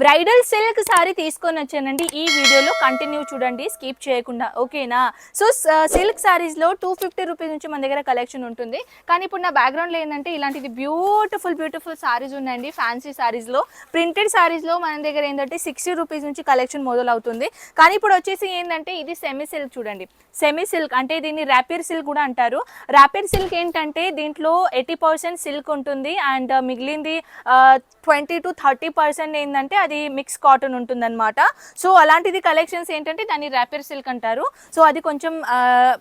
Bridal silk sorry తీసుకొని వచ్చానండి ఈ వీడియోలో, కంటిన్యూ చూడండి స్కిప్ చేయకుండా, ఓకేనా. సో సిల్క్ సారీస్లో 250 రూపీస్ నుంచి మన దగ్గర కలెక్షన్ ఉంటుంది. కానీ ఇప్పుడు నా బ్యాక్గ్రౌండ్లో ఏంటంటే ఇలాంటిది బ్యూటిఫుల్ సారీస్ ఉన్నాయండి. ఫ్యాన్సీ సారీస్లో, ప్రింటెడ్ సారీస్లో మన దగ్గర ఏంటంటే 60 రూపీస్ నుంచి కలెక్షన్ మొదలవుతుంది. కానీ ఇప్పుడు వచ్చేసి ఏంటంటే ఇది సెమీ సిల్క్ చూడండి. సెమీ సిల్క్ అంటే దీన్ని ర్యాపిడ్ సిల్క్ కూడా అంటారు. ర్యాపిడ్ సిల్క్ ఏంటంటే దీంట్లో 80% సిల్క్ ఉంటుంది అండ్ మిగిలింది 20 to 30% ఏంటంటే అది మిక్స్ కాటన్ ఉంటుందన్నమాట. సో అలాంటిది కలెక్షన్స్ ఏంటంటే దాన్ని ర్యాపిడ్ సిల్క్ అంటారు. సో అది కొంచెం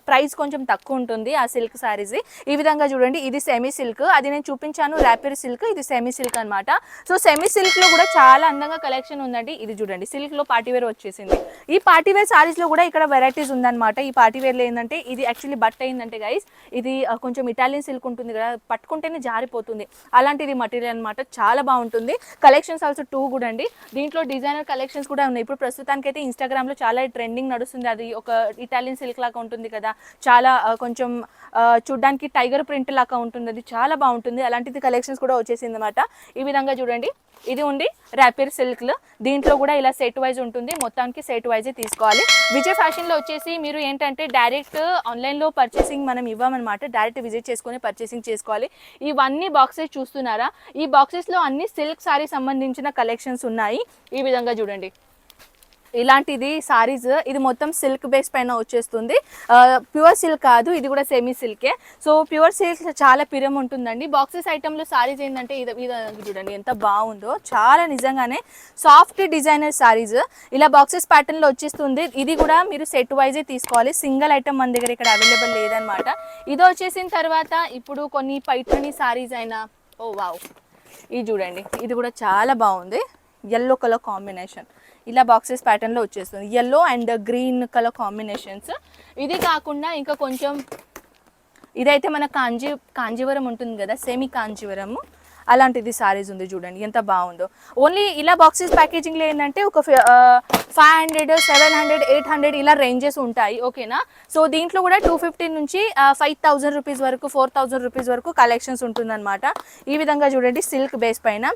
ప్రైస్ కొంచెం తక్కువ ఉంటుంది ఆ సిల్క్ సారీస్. ఈ విధంగా చూడండి, ఇది సెమీ సిల్క్, అది నేను చూపించాను ర్యాపిడ్ సిల్క్, ఇది సెమీ సిల్క్ అనమాట. సో సెమీ సిల్క్లో కూడా చాలా అందంగా కలెక్షన్ ఉందండి. ఇది చూడండి, సిల్క్లో పార్టీవేర్ వచ్చేసింది. ఈ పార్టీవేర్ సారీస్లో కూడా ఇక్కడ వెరైటీస్ ఉందన్నమాట. ఈ పార్టీవేర్లో ఏంటంటే ఇది యాక్చువల్లీ బట్ట అయిందంటే గైస్, ఇది కొంచెం ఇటాలియన్ సిల్క్ ఉంటుంది కదా, పట్టుకుంటేనే జారిపోతుంది, అలాంటిది మటీరియల్ అనమాట. చాలా బాగుంటుంది. కలెక్షన్స్ ఆల్సో 2 కూడా అండి. దీంట్లో డిజైనర్ కలెక్షన్స్ కూడా ఉన్నాయి. ఇప్పుడు ప్రస్తుతానికి అయితే ఇన్స్టాగ్రామ్లో చాలా ట్రెండింగ్ నడుస్తుంది. అది ఒక ఇటాలియన్ సిల్క్ లాగా ఉంటుంది కదా, చాలా కొంచెం చూడ్డానికి టైగర్ ప్రింట్ లాగా ఉంటుంది, అది చాలా బాగుంటుంది. అలాంటిది కలెక్షన్స్ కూడా వచ్చేసింది అనమాట. ఈ విధంగా చూడండి, ఇది ఉంది ర్యాపిడ్ సిల్క్లో. దీంట్లో కూడా ఇలా సెట్ వైజ్ ఉంటుంది, మొత్తానికి సెట్ వైజే తీసుకోవాలి. విజయ్ ఫ్యాషన్లో వచ్చేసి మీరు ఏంటంటే డైరెక్ట్ ఆన్లైన్లో పర్చేసింగ్ మనం ఇవ్వమన్నమాట. డైరెక్ట్ విజిట్ చేసుకొని పర్చేసింగ్ చేసుకోవాలి. ఇవన్నీ బాక్సెస్ చూస్తున్నారా, ఈ బాక్సెస్లో అన్ని సిల్క్ సారీ సంబంధించిన కలెక్షన్స్ ఉన్నాయి. ఈ విధంగా చూడండి, ఇలాంటిది సారీస్, ఇది మొత్తం సిల్క్ బేస్ పైన వచ్చేస్తుంది. ప్యూర్ సిల్క్ కాదు, ఇది కూడా సెమీ సిల్కే. సో ప్యూర్ సిల్క్ చాలా పిరం ఉంటుందండి. బాక్సెస్ ఐటెంలో సారీస్ ఏంటంటే ఇది చూడండి ఎంత బాగుందో, చాలా నిజంగానే సాఫ్ట్ డిజైనర్ సారీస్ ఇలా బాక్సెస్ ప్యాటర్న్లో వచ్చేస్తుంది. ఇది కూడా మీరు సెట్ వైజే తీసుకోవాలి, సింగిల్ ఐటమ్ మన దగ్గర ఇక్కడ అవైలబుల్ లేదనమాట. ఇది వచ్చేసిన తర్వాత ఇప్పుడు కొన్ని పైఠానీ సారీస్ అయినా, ఓ వావ్, ఇది చూడండి, ఇది కూడా చాలా బాగుంది. ఎల్లో కలర్ కాంబినేషన్, ఇలా బాక్సెస్ ప్యాటర్న్లో వచ్చేస్తుంది, yellow and green colour combinations. ఇది కాకుండా ఇంకా కొంచెం ఇదైతే మన కాంజీవరం ఉంటుంది కదా, సెమీ కాంజీవరము, అలాంటిది సారీస్ ఉంది. చూడండి ఎంత బాగుందో. ఓన్లీ ఇలా బాక్సెస్ ప్యాకేజింగ్లో ఏంటంటే ఒక 500, 700, 800 ఇలా రేంజెస్ ఉంటాయి, ఓకేనా. సో దీంట్లో కూడా 250 నుంచి 5000 రూపీస్ వరకు, 4000 రూపీస్ వరకు కలెక్షన్స్ ఉంటుందన్నమాట. ఈ విధంగా చూడండి, సిల్క్ బేస్ పైన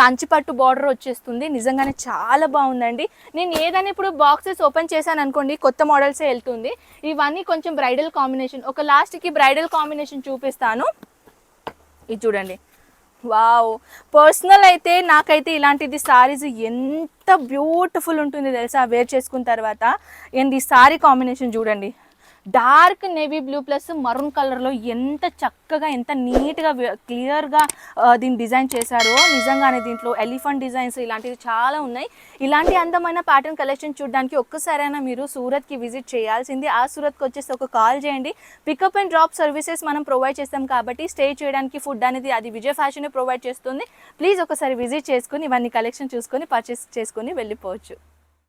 కంచిపట్టు బార్డర్ వచ్చేస్తుంది. నిజంగానే చాలా బాగుందండి. నేను ఏదైనా ఇప్పుడు బాక్సెస్ ఓపెన్ చేశాను అనుకోండి, కొత్త మోడల్సే వెళ్తుంది. ఇవన్నీ కొంచెం బ్రైడల్ కాంబినేషన్, ఒక లాస్ట్కి బ్రైడల్ కాంబినేషన్ చూపిస్తాను. ఇది చూడండి, వావ్. పర్సనల్ అయితే నాకైతే ఇలాంటిది సారీస్ ఎంత బ్యూటిఫుల్ ఉంటుంది తెలుసా వేర్ చేసుకున్న తర్వాత. ఏంది సారీ కాంబినేషన్ చూడండి, dark navy blue plus maroon కలర్లో ఎంత చక్కగా, ఎంత నీట్గా క్లియర్గా దీన్ని డిజైన్ చేశారో. నిజంగానే దీంట్లో ఎలిఫెంట్ డిజైన్స్ ఇలాంటివి చాలా ఉన్నాయి. ఇలాంటి అందమైన ప్యాటర్న్ కలెక్షన్ చూడడానికి ఒక్కసారైనా మీరు సూరత్కి విజిట్ చేయాల్సింది. ఆ సూరత్కి వచ్చేసి ఒక కాల్ చేయండి. పికప్ అండ్ డ్రాప్ సర్వీసెస్ మనం ప్రొవైడ్ చేస్తాం కాబట్టి స్టే చేయడానికి ఫుడ్ అనేది అది విజయ్ ఫ్యాషన్ ప్రొవైడ్ చేస్తుంది. ప్లీజ్ ఒకసారి విజిట్ చేసుకుని ఇవన్నీ కలెక్షన్ చూసుకొని పర్చేస్ చేసుకొని వెళ్ళిపోవచ్చు.